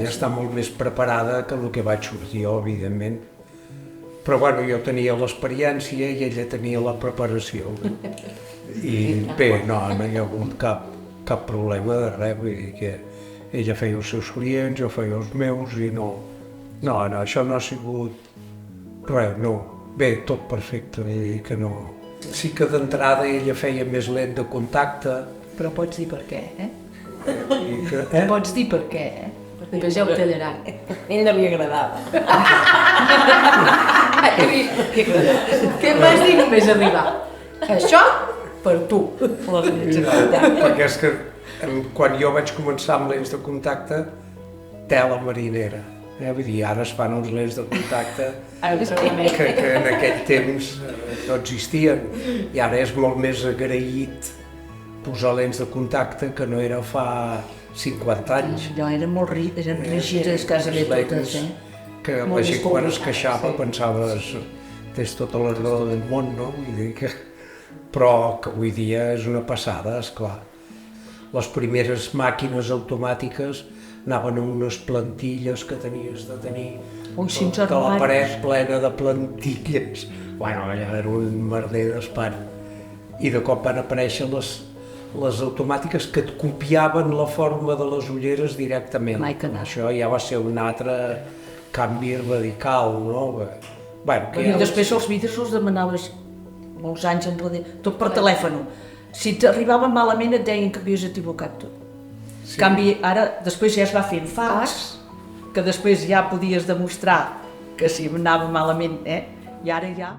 ella està molt més preparada que el que vaig sortir jo, evidentment. Però bueno, jo tenia l'experiència i ella tenia la preparació. I bé, no hi ha hagut cap problema de res, vull dir que ella feia els seus clients, jo feia els meus i no, això no ha sigut res, no. Bé, tot perfecte, vull dir que no. Sí que d'entrada ella feia més lent de contacte. Però pots dir per què, Que, Pots dir per què, Després ja ho tallaran. A ell no li agradava. Què em vas dir només arribar? Això per tu. perquè és que quan jo vaig començar amb lents de contacte, tela marinera. Vull dir, ara es fan uns lents de contacte que en aquell temps no existien i ara és molt més agraït posar lents de contacte que no era fa 50 anys. Allò eren molt rígides quasi totes, Que la gent quan es queixava pensaves tens tota la raó del món, no? Vull dir que... Però que avui dia és una passada, esclar. Les primeres màquines automàtiques anaven amb unes plantilles que tenies de tenir tota la paret plena de plantilles. Bueno, allà era un merder d'espant. I de cop van aparèixer les automàtiques que et copiaven la forma de les ulleres directament. Això ja va ser un altre canvi radical, no? Bueno, i després els vidres els demanaves molts anys enrere, tot per telèfon. Si t'arribava malament et deien que havies equivocat tot. En canvi, ara, després ja es va fer en fax, que després ja podies demostrar que si anava malament, i ara ja...